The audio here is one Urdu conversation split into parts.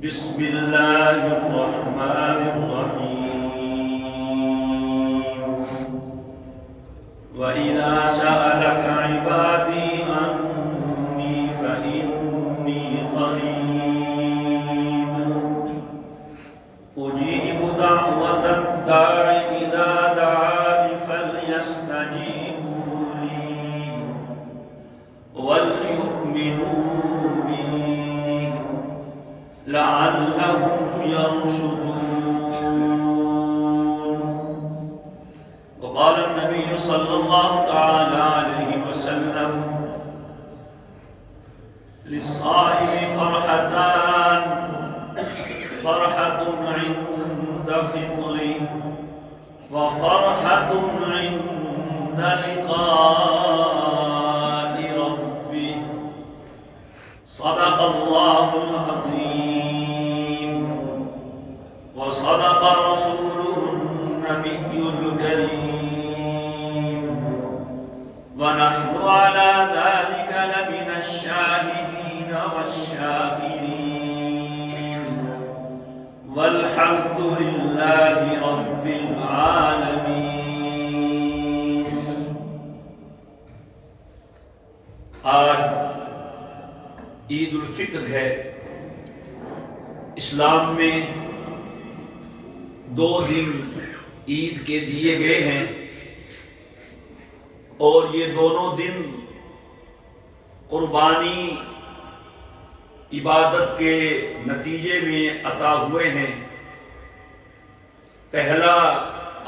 بسم اللہ الرحمن الرحیم وَإِذَا سَأَلَكَ عِبَادِي عَنِّي فَإِنِّي قَرِيبٌ أُجِيبُ دَعْوَةَ الدَّاعِ إِذَا دَعَانِ فَلْيَسْتَجِيبُوا لِي وَلْيُؤْمِنُوا بِي لَعَلَّهُمْ يَرْشُدُونَ. وقال النبي صلى الله تعالى عليه وسلم للصائم فرحتان فرحة عند فطره وفرحة عند لقاء ربه صدق الله العظيم وصدق رسوله النبي الكريم ونحن على ذلك لمن الشاهدين والشاكرين والحمد لله رب العالمين. آج عید الفطر ہے. اسلام میں 2 دن عید کے دیے گئے ہیں اور یہ دونوں دن قربانی عبادت کے نتیجے میں عطا ہوئے ہیں. پہلا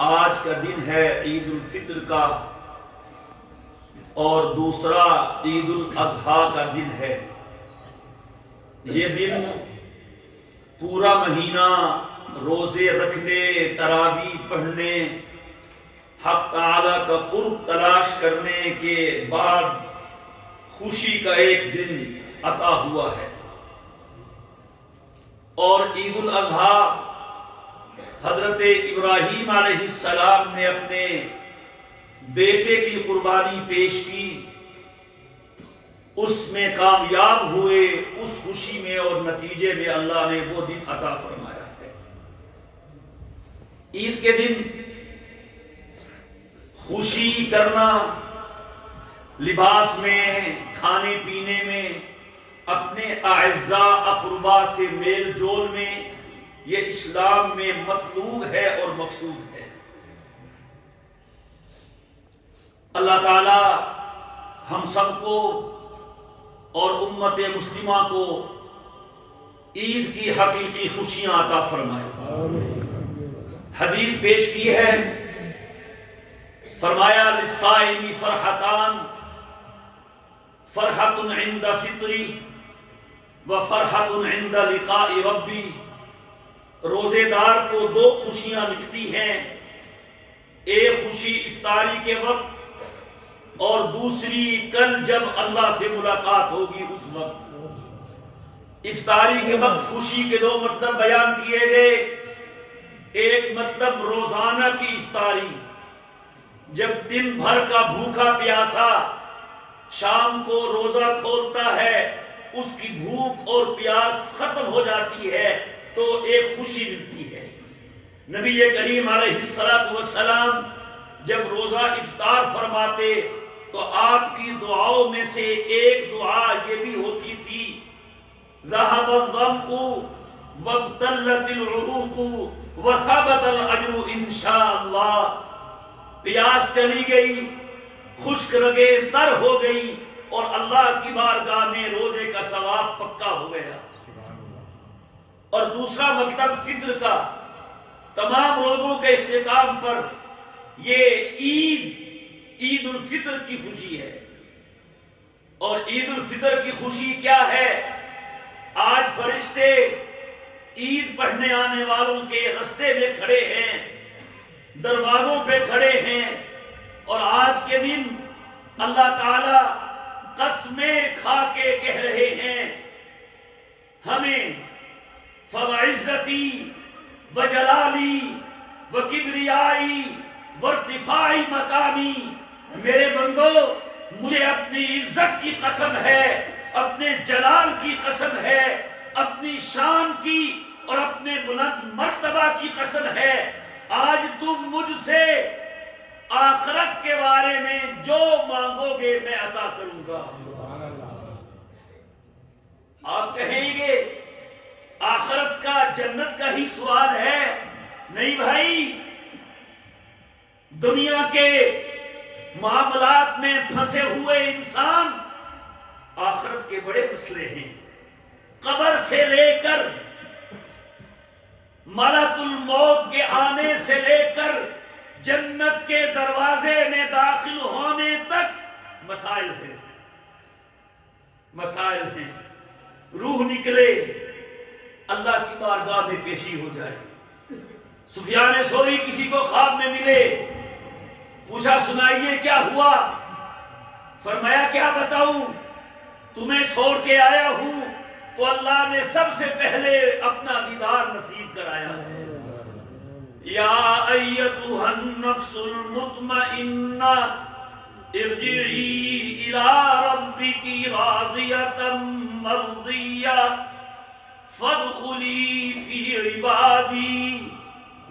آج کا دن ہے عید الفطر کا اور دوسرا عید الاضحیٰ کا دن ہے. یہ دن پورا مہینہ روزے رکھنے، تراویح پڑھنے، حق تعالی کا قرب تلاش کرنے کے بعد خوشی کا ایک دن عطا ہوا ہے. اور عید الاضحیٰ حضرت ابراہیم علیہ السلام نے اپنے بیٹے کی قربانی پیش کی، اس میں کامیاب ہوئے. اس خوشی میں اور نتیجے میں اللہ نے وہ دن عطا فرمایا ہے. عید کے دن خوشی کرنا، لباس میں، کھانے پینے میں، اپنے اعزاء اقربا سے میل جول میں، یہ اسلام میں مطلوب ہے اور مقصود ہے. اللہ تعالی ہم سب کو اور امت مسلمہ کو عید کی حقیقی خوشیاں عطا فرمائے. حدیث پیش کی ہے، فرمایا للصائم فرحتان فرحۃ عند فطری وفرحۃ عند لقاء ربی. روزے دار کو 2 خوشیاں ملتی ہیں، ایک خوشی افطاری کے وقت اور دوسری کل جب اللہ سے ملاقات ہوگی اس وقت. افطاری کے وقت خوشی کے 2 مطلب بیان کیے گئے. ایک مطلب روزانہ کی افطاری، جب دن بھر کا بھوکا پیاسا شام کو روزہ کھولتا ہے، اس کی بھوک اور پیاس ختم ہو جاتی ہے تو ایک خوشی ملتی ہے. نبی کریم علیہ السلام جب روزہ افطار فرماتے تو آپ کی دعاؤں میں سے ایک دعا یہ بھی ہوتی تھی، ذهب الظمأ وابتلت العروق وثبت الاجر انشاء اللہ. پیاس چلی گئی، خشک رگیں تر ہو گئی اور اللہ کی بارگاہ میں روزے کا ثواب پکا ہو گیا. اور دوسرا مطلب فطر کا، تمام روزوں کے اختتام پر یہ عید الفطر کی خوشی ہے. اور عید الفطر کی خوشی کیا ہے؟ آج فرشتے عید پڑھنے آنے والوں کے رستے میں کھڑے ہیں، دروازوں پہ کھڑے ہیں، اور آج کے دن اللہ تعالی قسمیں کھا کے کہہ رہے ہیں ہمیں فَوَعِزَّتِي وَجَلَالِي وَكِبْرِيَائِي وَارْتِفَاعِ مَقَامِي. میرے بندو، مجھے اپنی عزت کی قسم ہے اپنے جلال کی قسم ہے، اپنی شان کی اور اپنے بلند مرتبہ کی قسم ہے، آج تم مجھ سے آخرت کے بارے میں جو مانگو گے میں عطا کروں گا۔ آپ کہیں گے آخرت کا جنت کا ہی سوال ہے؟ نہیں بھائی، دنیا کے معاملات میں پھنسے ہوئے انسان آخرت کے بڑے مسئلے ہیں۔ قبر سے لے کر ملک الموت کے آنے سے لے کر جنت کے دروازے میں داخل ہونے تک مسائل ہیں، مسائل ہیں۔ روح نکلے، اللہ کی بارگاہ میں پیشی ہو جائے۔ سفیان ثوری کسی کو خواب میں ملے، پوچھا سنائیے کیا ہوا؟ فرمایا کیا بتاؤں، تمہیں چھوڑ کے آیا ہوں تو اللہ نے سب سے پہلے اپنا دیدار نصیب کرایا ہے۔ یا ایتھا النفس المطمئنہ ارجعی الی ربک راضیۃ مرضیہ فادخلی فی عبادی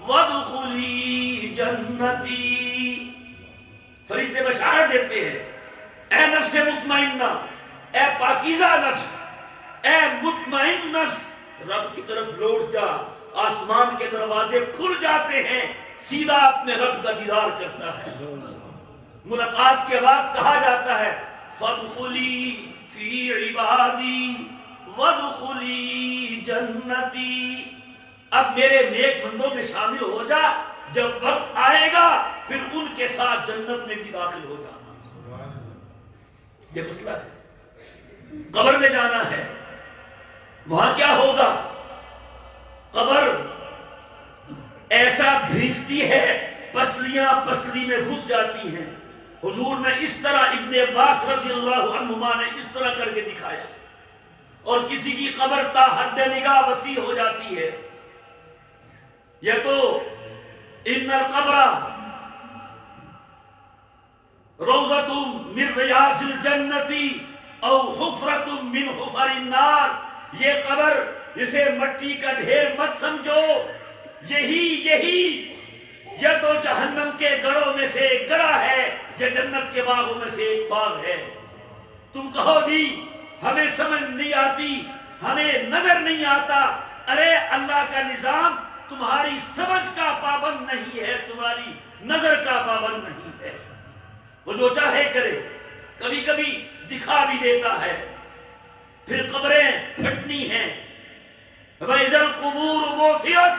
وادخلی جنتی۔ فرشتے بشارت دیتے ہیں، اے نفس مطمئنہ، اے پاکیزہ نفس، اے مطمئن نفس، رب کی طرف لوٹ جا، آسمان کے دروازے کھل جاتے ہیں، سیدھا اپنے رب کا دیدار کرتا ہے۔ ملاقات کے بعد کہا جاتا ہے فادخلی فی عبادی وادخلی جنتی، اب میرے نیک بندوں میں شامل ہو جا، جب وقت آئے گا پھر ان کے ساتھ جنت میں بھی داخل ہو جانا۔ یہ مسئلہ ہے، قبر میں جانا ہے، وہاں کیا ہوگا؟ قبر ایسا بھیجتی ہے، پسلیاں پسلی میں گھس جاتی ہیں۔ حضور نے اس طرح، ابن عباس رضی اللہ عنہما نے اس طرح کر کے دکھایا، اور کسی کی قبر تا حد نگاہ وسیع ہو جاتی ہے۔ یہ تو ان القبر روضۃ من ریاض الجنۃ او حفرۃ من حفر النار، یہ قبر اسے مٹی کا ڈھیر مت سمجھو، یہی یہ تو جہنم کے گڑھوں میں سے ایک گڑھا ہے، یہ جنت کے باغوں میں سے ایک باغ ہے۔ تم کہو جی ہمیں سمجھ نہیں آتی، ہمیں نظر نہیں آتا، ارے اللہ کا نظام تمہاری سمجھ کا پابند نہیں ہے، تمہاری نظر کا پابند نہیں ہے، وہ جو چاہے کرے، کبھی کبھی دکھا بھی دیتا ہے۔ پھر قبریں پھٹنی ہیں، وَإِذَا الْقُبُورُ بُعْثِرَتْ،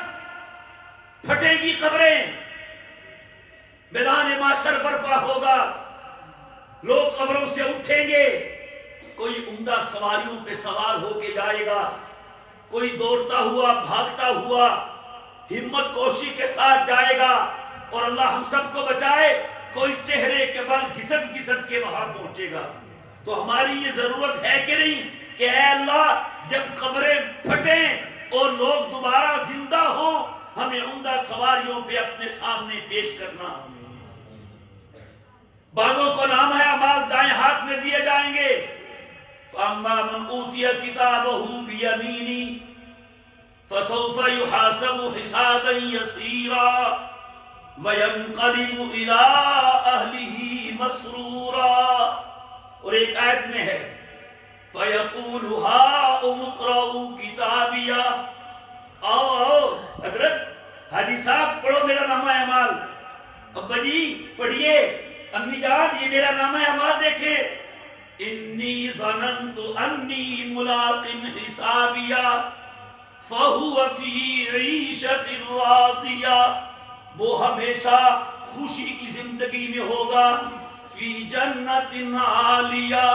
پھٹے گی قبریں، میدان محشر برپا ہوگا، لوگ قبروں سے اٹھیں گے، کوئی عمدہ سواریوں پہ سوار ہو کے جائے گا، کوئی دوڑتا ہوا بھاگتا ہوا ہمت کوشی کے ساتھ جائے گا، اور اللہ ہم سب کو بچائے، کوئی چہرے کے بل گھسٹ گھسٹ کے وہاں پہنچے گا۔ تو ہماری یہ ضرورت ہے کہ نہیں کہ اے اللہ جب قبریں پھٹیں اور لوگ دوبارہ زندہ ہوں، ہمیں عمدہ سواریوں پہ اپنے سامنے پیش کرنا۔ بعضوں کو نامہ اعمال دائیں ہاتھ میں دیے جائیں گے، فَأَمَّا مَنْ أُوتِيَ كِتَابَهُ بِيَمِينِهِ فَسَوْفَ يُحَاسَبُ حِسَابًا يَسِيرًا وَيَنْقَلِبُ إِلَىٰ أَهْلِهِ مَسْرُورًا۔ اور ایک آیت میں ہے فَيَقُولُ هَاؤُمُ اقْرَءُوا كِتَابِيَهْ، آؤ حضرت حاجی صاحب پڑھو میرا نامہ اعمال، ابا جی پڑھیے، امی جان یہ میرا نامہ اعمال دیکھیں، انی ظننت انی ملاق حسابیہ فہو فی عیشت راضیہ، وہ ہمیشہ خوشی کی زندگی میں ہوگا، فی جنت عالیہ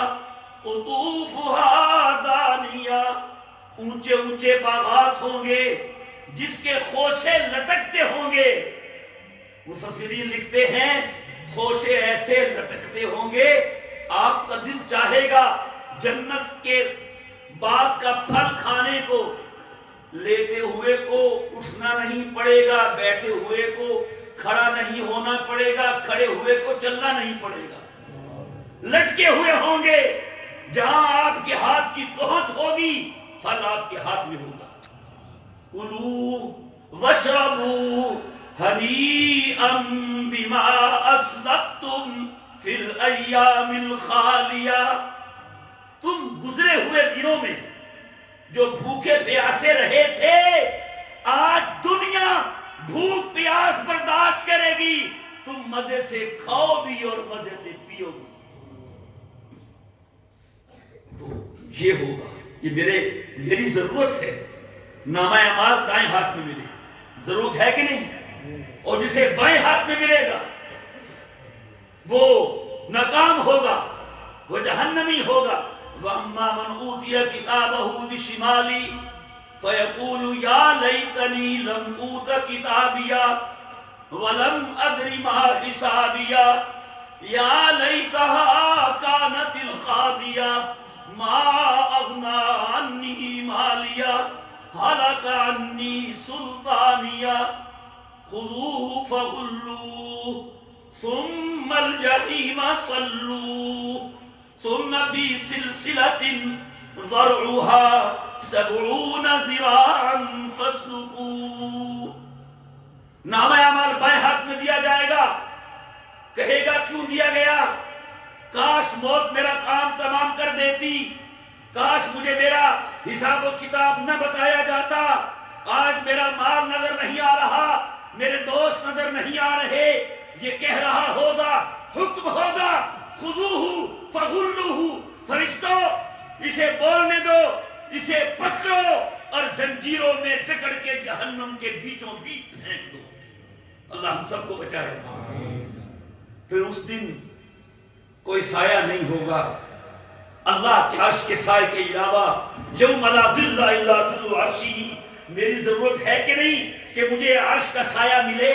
قطوفہا دانیہ، اونچے اونچے باغات ہوں گے جس کے خوشے لٹکتے ہوں گے۔ مفسرین لکھتے ہیں خوشے ایسے لٹکتے ہوں گے آپ کا دل چاہے گا جنت کے باغ کا پھل کھانے کو، لیٹے ہوئے کو اٹھنا نہیں پڑے گا، بیٹھے ہوئے کو کھڑا نہیں ہونا پڑے گا، کھڑے ہوئے کو چلنا نہیں پڑے گا، لٹکے ہوئے ہوں گے، جہاں آپ کے ہاتھ کی پہنچ ہوگی، پھل آپ کے ہاتھ میں ہوگا۔ کلو واشربوا ہنیئا بما اسلفتم فی الایام الخالیہ، تم گزرے ہوئے دنوں میں جو بھوکے پیاسے رہے تھے، آج دنیا بھوک پیاس برداشت کرے گی، تم مزے سے کھاؤ بھی اور مزے سے پیو بھی۔ تو یہ ہوگا، یہ میری ضرورت ہے۔ نامہ اعمال دائیں ہاتھ میں ملے، ضرورت ہے کہ نہیں؟ اور جسے بائیں ہاتھ میں ملے گا وہ ناکام ہوگا، وہ جہنمی ہوگا۔ وَأَمَّا مَنْ أُوتِيَ كِتَابَهُ بِشِمَالِهِ فَيَقُولُ يَا لَيْتَنِي لَمْ أُوتَ كِتَابِيَهْ وَلَمْ أَدْرِ مَا حِسَابِيَهْ يَا لَيْتَهَا كَانَتِ الْقَاضِيَةَ مَا أَغْنَىٰ عَنِّي مَالِيَهْ هَلَكَ عَنِّي سُلْطَانِيَهْ خُذُوهُ فَغُلُّوهُ ثُمَّ الْجَحِيمَ صَلُّوهُ ثم فی سلسلۃ ذرعها 70 ذراعا فاسلکوہ۔ نامہ اعمال بائیں ہاتھ میں دیا جائے گا، کہے گا کیوں دیا گیا؟ کاش موت میرا کام تمام کر دیتی، کاش مجھے میرا حساب و کتاب نہ بتایا جاتا، آج میرا مال نظر نہیں آ رہا، میرے دوست نظر نہیں آ رہے۔ یہ کہہ رہا ہوگا، حکم ہوگا خذوہ فغلوہ، فرشتوں اسے بولنے دو، اسے پکڑو اور زنجیروں میں جکڑ کے جہنم کے بیچوں بیچ پھینک دو۔ اللہ ہم سب کو بچائے۔ پھر اس دن کوئی سایہ نہیں ہوگا اللہ کے عرش کے سائے کے علاوہ۔ یوم لا ظل الا ظل عرشہ، میری ضرورت ہے کہ نہیں کہ مجھے عرش کا سایہ ملے؟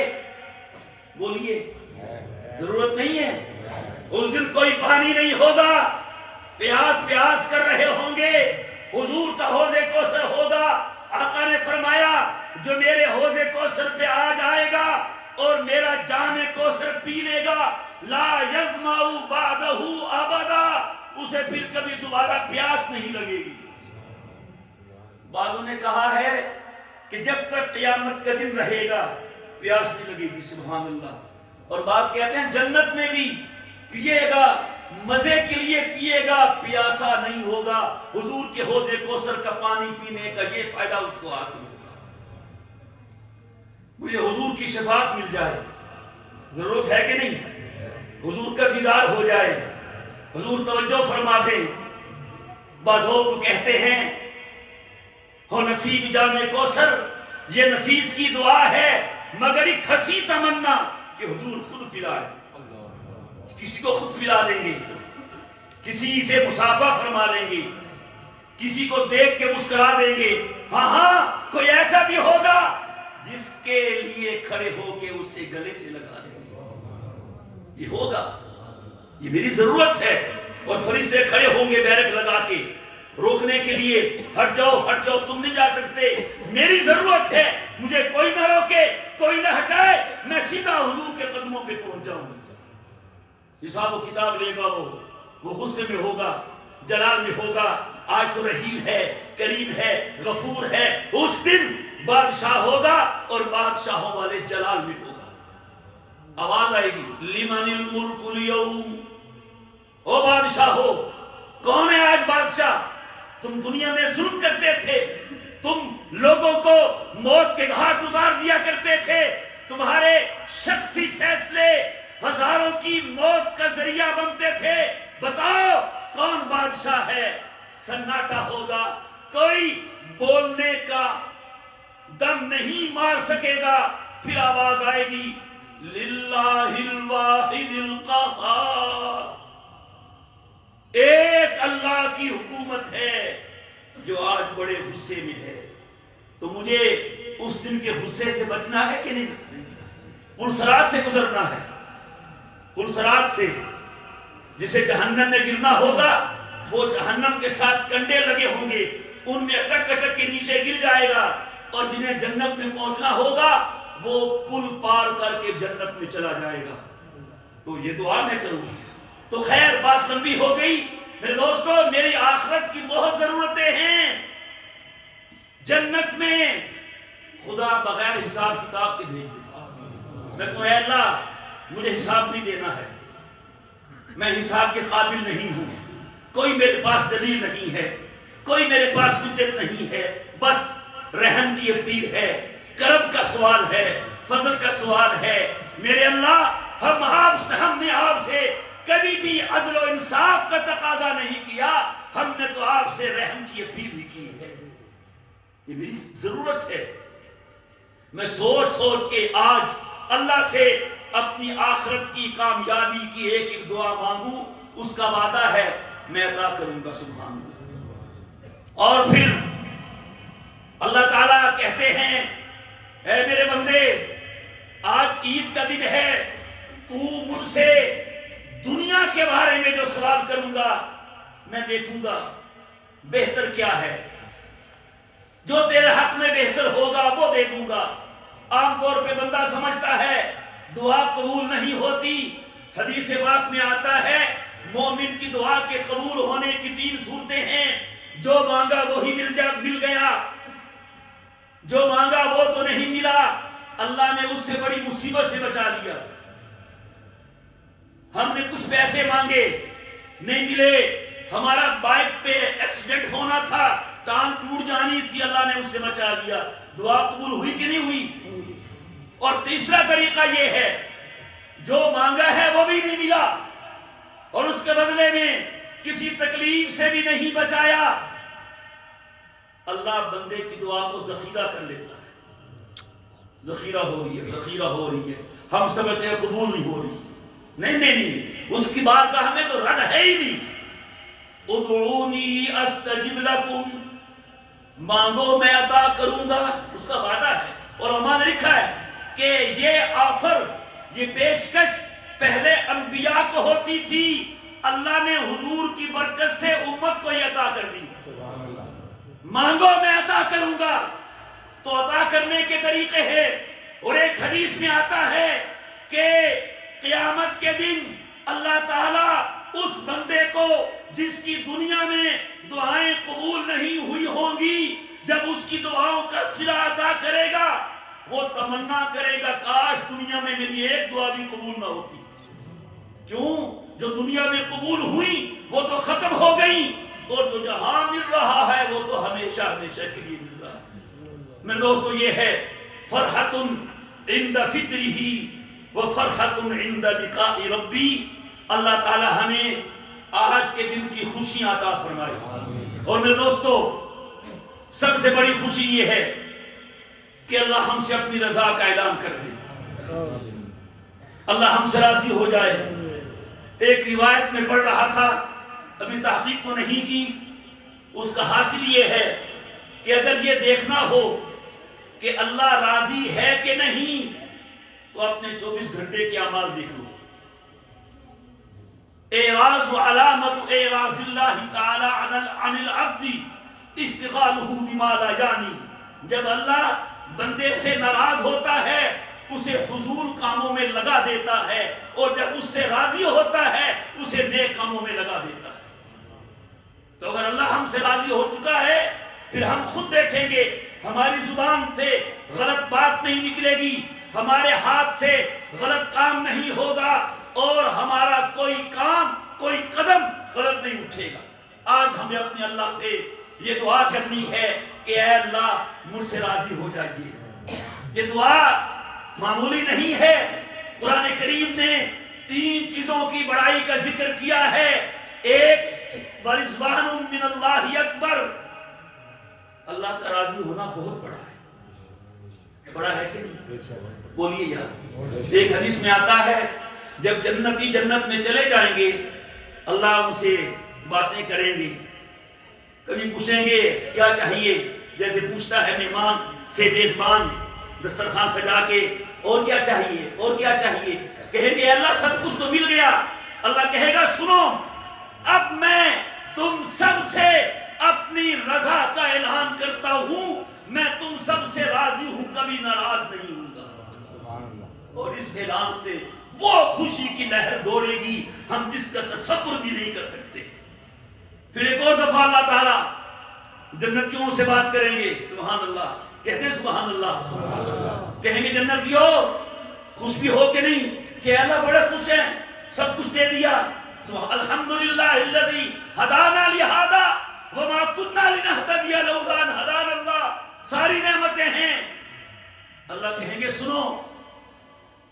بولیے، ضرورت نہیں ہے؟ اس دن کوئی پانی نہیں ہوگا، پیاس کر رہے ہوں گے، حضور کا حوض کوثر ہوگا۔ آقا نے فرمایا جو میرے حوض کوثر پہ آ جائے گا اور میرا جام کوثر پی لے گا، لا یظمأ بعدہ ابدا، اسے پھر کبھی دوبارہ پیاس نہیں لگے گی۔ بعضوں نے کہا ہے کہ جب تک قیامت کا دن رہے گا پیاس نہیں لگے گی، سبحان اللہ۔ اور بعض کہتے ہیں جنت میں بھی پیے گا، مزے کے لیے پیے گا، پیاسا نہیں ہوگا۔ حضور کے حوض کوثر کا پانی پینے کا یہ فائدہ اس کو حاصل ہوگا۔ مجھے حضور کی شفاعت مل جائے، ضرورت ہے کہ نہیں؟ حضور کا دیدار ہو جائے، حضور توجہ فرما دیں۔ بعض لوگ تو کہتے ہیں ہو نصیب جام کوثر، یہ نفیس کی دعا ہے، مگر ایک ہنسی تمنا کہ حضور خود پلائے۔ کسی کو خود پلا دیں گے، کسی سے مصافحہ فرما لیں گے، کسی کو دیکھ کے مسکرا دیں گے۔ ہاں کوئی ایسا بھی ہوگا جس کے لیے کھڑے ہو کے اسے گلے سے لگا دیں گے۔ یہ ہوگا، یہ میری ضرورت ہے۔ اور فرشتے کھڑے ہوں گے بیرک لگا کے روکنے کے لیے، ہٹ جاؤ تم نہیں جا سکتے، میری ضرورت ہے، مجھے کوئی نہ روکے، کوئی نہ ہٹائے، میں سیدھا حضور کے قدموں پہ پہنچ جاؤں گا۔ حساب و کتاب لے گا، وہ غصے میں ہوگا، جلال میں ہوگا۔ آج تو رحیم ہے، کریم ہے، غفور ہے، اس دن بادشاہ ہوگا اور بادشاہوں والے جلال میں ہوگا۔ آواز آئے گی لمن الملک اليوم، او بادشاہ ہو، کون ہے آج بادشاہ؟ تم دنیا میں ظلم کرتے تھے، تم لوگوں کو موت کے گھاٹ اتار دیا کرتے تھے، تمہارے شخصی فیصلے ہزاروں کی موت کا ذریعہ بنتے تھے۔ بتاؤ کون بادشاہ ہے؟ سناٹا ہوگا، کوئی بولنے کا دم نہیں مار سکے گا۔ پھر آواز آئے گی للہ الواحد القہار، ایک اللہ کی حکومت ہے جو آج بڑے غصے میں ہے۔ تو مجھے اس دن کے غصے سے بچنا ہے کہ نہیں؟ پلسرات سے گزرنا ہے، پلسرات سے، جسے جہنم میں گرنا ہوگا وہ جہنم کے ساتھ کنڈے لگے ہوں گے، ان میں اٹک اٹک کے نیچے گر جائے گا، اور جنہیں جنت میں پہنچنا ہوگا وہ پل پار کر کے جنت میں چلا جائے گا۔ تو یہ دعا میں کروں۔ تو خیر بات لمبی ہو گئی میرے دوستو، میری آخرت کی بہت ضرورت حساب کتاب کے بھیج دے. میں کہوں اے اللہ مجھے حساب نہیں دینا ہے، میں حساب کے قابل نہیں ہوں، کوئی میرے پاس دلیل نہیں ہے، کوئی میرے پاس حجت نہیں ہے، بس رحم کی اپیل ہے، کرم کا سوال ہے، فضل کا سوال ہے. میرے اللہ ہم نے آپ سے کبھی بھی عدل و انصاف کا تقاضا نہیں کیا، ہم نے تو آپ سے رحم کی اپیل بھی کی ہے. یہ میری ضرورت ہے. میں سوچ سوچ کے آج اللہ سے اپنی آخرت کی کامیابی کی ایک ایک دعا مانگوں، اس کا وعدہ ہے میں عطا کروں گا. سبحان اللہ. اور پھر اللہ تعالیٰ کہتے ہیں اے میرے بندے آج عید کا دن ہے، تو مجھ سے دنیا کے بارے میں جو سوال کروں گا میں دیکھوں گا بہتر کیا ہے، جو تیرے حق میں بہتر ہوگا وہ دے دوں گا. عام طور پہ بندہ سمجھتا ہے دعا قبول نہیں ہوتی. حدیث پاک میں آتا ہے مومن کی دعا کے قبول ہونے کی 3 صورتیں ہیں. جو مانگا وہی مل گیا، جو مانگا وہ تو نہیں ملا، اللہ نے اس سے بڑی مصیبت سے بچا لیا. ہم نے کچھ پیسے مانگے نہیں ملے، ہمارا بائک پہ ایکسیڈنٹ ہونا تھا، ٹانگ ٹوٹ جانی تھی، اللہ نے اس سے بچا لیا. دعا قبول ہوئی کہ نہیں ہوئی؟ اور تیسرا طریقہ یہ ہے جو مانگا ہے وہ بھی نہیں ملا اور اس کے بدلے میں کسی تکلیف سے بھی نہیں بچایا، اللہ بندے کی دعا کو ذخیرہ کر لیتا ہے. ذخیرہ ہو رہی ہے، ذخیرہ ہو رہی ہے. ہم سمجھتے ہیں قبول نہیں ہو رہی. نہیں، اس کی بارگاہ میں تو رد ہے ہی نہیں. ادعونی استجب لکم، مانگو میں عطا کروں گا، اس کا وعدہ ہے. اور ہمارا لکھا ہے کہ یہ آفر، یہ پیشکش پہلے انبیاء کو ہوتی تھی، اللہ نے حضور کی برکت سے امت کو یہ عطا کر دی. مانگو میں عطا کروں گا. تو عطا کرنے کے طریقے ہیں، اور ایک حدیث میں آتا ہے کہ قیامت کے دن اللہ تعالیٰ اس بندے کو جس کی دنیا میں دعائیں قبول نہیں ہوئی ہوں گی، جب اس کی دعاؤں کا صلہ ادا کرے گا وہ تمنا کرے گا کاش دنیا میں میری ایک دعا بھی قبول نہ ہوتی. کیوں؟ جو دنیا میں قبول ہوئی وہ تو ختم ہو گئی، اور جو جہاں مل رہا ہے وہ تو ہمیشہ ہمیشہ کے لیے مل رہا ہے. میرے دوستو یہ ہے فرحت عند فطرہ و فرحت عند لقاء ربی. اللہ تعالی ہمیں آج کے دن کی خوشیاں عطا فرمائے. اور میرے دوستو سب سے بڑی خوشی یہ ہے کہ اللہ ہم سے اپنی رضا کا اعلان کر دے، اللہ ہم سے راضی ہو جائے. ایک روایت میں پڑھ رہا تھا، ابھی تحقیق تو نہیں کی، اس کا حاصل یہ ہے کہ اگر یہ دیکھنا ہو کہ اللہ راضی ہے کہ نہیں تو اپنے 24 گھنٹے کے اعمال دیکھ لو. اعراض و علامت اعراض اللہ تعالی عن العبد اشتغالہ بما لا یعنی. جب اللہ بندے سے ناراض ہوتا ہے اسے فضول کاموں میں لگا دیتا ہے، اور جب اس سے راضی ہوتا ہے اسے نیک کاموں میں لگا دیتا ہے. تو اگر اللہ ہم سے راضی ہو چکا ہے پھر ہم خود دیکھیں گے ہماری زبان سے غلط بات نہیں نکلے گی، ہمارے ہاتھ سے غلط کام نہیں ہوگا، اور ہمارا کوئی کام کوئی قدم غلط نہیں اٹھے گا. آج ہمیں اپنے اللہ سے یہ دعا کرنی ہے کہ اے اللہ مجھ سے راضی ہو جائیے. یہ دعا معمولی نہیں ہے. قرآن کریم نے 3 چیزوں کی بڑائی کا ذکر کیا ہے. ایک ورضوان من اللہ اکبر، اللہ کا راضی ہونا بہت بڑا ہے. بڑا ہے کہ نہیں؟ بولیے یار. ایک حدیث میں آتا ہے جب جنتی جنت میں چلے جائیں گے اللہ ان سے باتیں کریں گے، کبھی پوچھیں گے کیا چاہیے، جیسے پوچھتا ہے مہمان سے میزبان دسترخوان سجا کے اور کیا چاہیے اور کیا چاہیے. کہیں گے اللہ سب کچھ تو مل گیا. اللہ کہے گا سنو اب میں تم سب سے اپنی رضا کا اعلان کرتا ہوں، میں تم سب سے راضی ہوں، کبھی ناراض نہیں ہوں گا. اور اس اعلان سے وہ خوشی کی لہر دوڑے گی ہم جس کا تصور بھی نہیں کر سکتے. پھر ایک اور دفعہ اللہ تعالیٰ جنتیوں سے بات کریں گے. سبحان اللہ. کہتے ہیں سبحان اللہ. کہیں گے جنتیوں خوش بھی ہو کہ نہیں کہ اللہ بڑے خوش ہیں, سب کچھ دے دیا. الحمدللہ الذی ہدانا لہذا وما كنا لنهتدی لولا ان ہدانا اللہ. ساری نعمتیں ہیں. اللہ کہیں گے سنو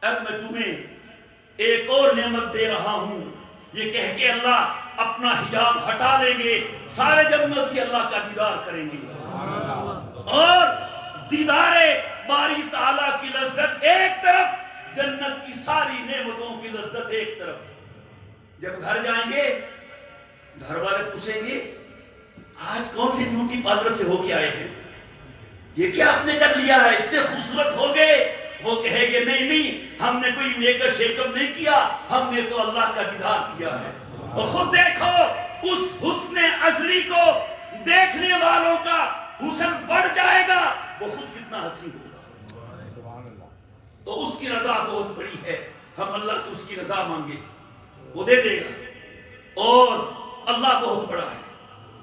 اب میں تمہیں ایک اور نعمت دے رہا ہوں. یہ کہہ کے اللہ اپنا حجاب ہٹا لیں گے, سارے جنتی اللہ کا دیدار کریں گے, اور دیدار باری تعالیٰ کی لذت ایک طرف, جنت کی ساری نعمتوں کی لذت ایک طرف. جب گھر جائیں گے گھر والے پوچھیں گے آج کون سے بیوٹی پارلر سے ہو کے آئے ہیں, یہ کیا آپ نے کر لیا ہے, اتنے خوبصورت ہو گئے. وہ کہے گے نہیں نہیں ہم نے کوئی میک اپ شیک اپ نہیں کیا, ہم نے تو اللہ کا دیدار کیا ہے. اور خود دیکھو اس حسن ازلی کو دیکھنے والوں کا حسن بڑھ جائے گا, وہ خود کتنا حسین ہوگا. تو اس کی رضا بہت بڑی ہے. ہم اللہ سے اس کی رضا مانگے وہ دے دے گا, اور اللہ بہت بڑا ہے.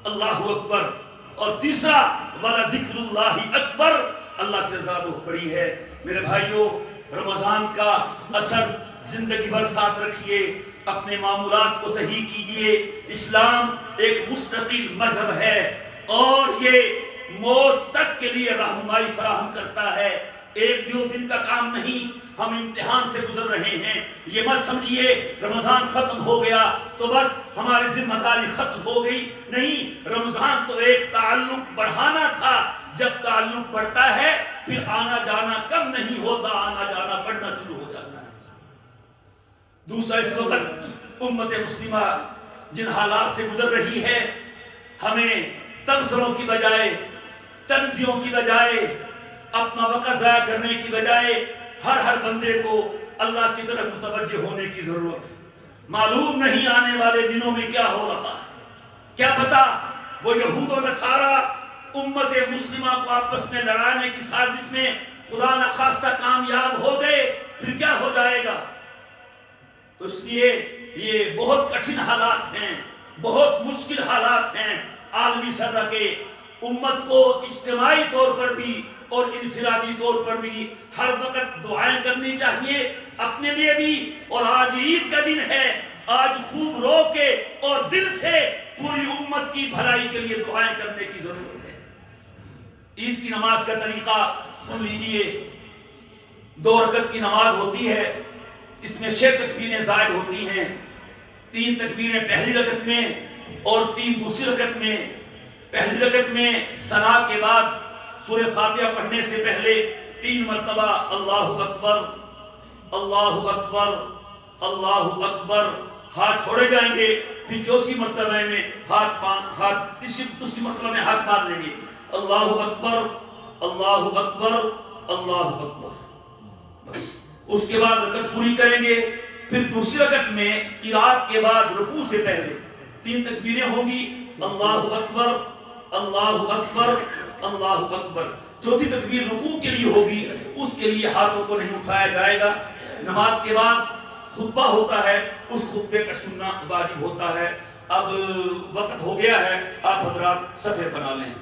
اللہ اکبر. اور تیسرا وَلَذِكْرُ اللَّهِ اکبر, اللہ کی رضا بہت بڑی ہے. میرے بھائیوں رمضان کا اثر زندگی بھر ساتھ رکھیے, اپنے معمولات کو صحیح کیجئے. اسلام ایک مستقل مذہب ہے اور یہ موت تک کے لیے رہنمائی فراہم کرتا ہے. ایک دو دن کا کام نہیں. ہم امتحان سے گزر رہے ہیں. یہ مت سمجھیے رمضان ختم ہو گیا تو بس ہماری ذمہ داری ختم ہو گئی. نہیں, رمضان تو ایک تعلق بڑھانا تھا. جب تعلق بڑھتا ہے پھر آنا جانا کم نہیں ہوتا, آنا جانا بڑھنا شروع ہو جاتا ہے. دوسرا, اس وقت امت مسلمہ جن حالات سے گزر رہی ہے, ہمیں تبصروں کی بجائے, تنزیوں کی بجائے, اپنا وقت ضائع کرنے کی بجائے ہر بندے کو اللہ کی طرف متوجہ ہونے کی ضرورت ہے. معلوم نہیں آنے والے دنوں میں کیا ہو رہا ہے. کیا پتا وہ یہود و نصارہ امت مسلمہ کو آپس میں لڑانے کی سازش میں خدا نخواستہ کامیاب ہو گئے, پھر کیا ہو جائے گا. تو اس لیے یہ بہت کٹھن حالات ہیں, بہت مشکل حالات ہیں. عالمی سطح کے امت کو اجتماعی طور پر بھی اور انفرادی طور پر بھی ہر وقت دعائیں کرنی چاہیے, اپنے لیے بھی. اور آج عید کا دن ہے, آج خوب رو کے اور دل سے پوری امت کی بھلائی کے لیے دعائیں کرنے کی ضرورت ہے. عید کی نماز کا طریقہ سن لیجئے. 2 رکعت کی نماز ہوتی ہے, اس میں 6 تکبیریں زائد ہوتی ہیں. 3 تکبیریں پہلی رکعت میں اور 3 دوسری رکعت میں. پہلی رکعت میں ثنا کے بعد سورہ فاتحہ پڑھنے سے پہلے 3 مرتبہ اللہ اکبر اللہ اکبر اللہ اکبر ہاتھ چھوڑے جائیں گے. پھر چوتھی مرتبہ میں تیسری مرتبہ میں ہاتھ مار لیں گے. اللہ اکبر اللہ اکبر اللہ اکبر. بس اس کے بعد رکعت پوری کریں گے. پھر دوسری رکعت میں قرات کے بعد رکوع سے پہلے 3 تکبیریں ہوں گی, اللہ اکبر اللہ اکبر اللہ اکبر. چوتھی تکبیر رکوع کے لیے ہوگی, اس کے لیے ہاتھوں کو نہیں اٹھایا جائے گا. نماز کے بعد خطبہ ہوتا ہے, اس خطبے کا سننا واجب ہوتا ہے. اب وقت ہو گیا ہے, آپ حضرات صفحے بنا لیں.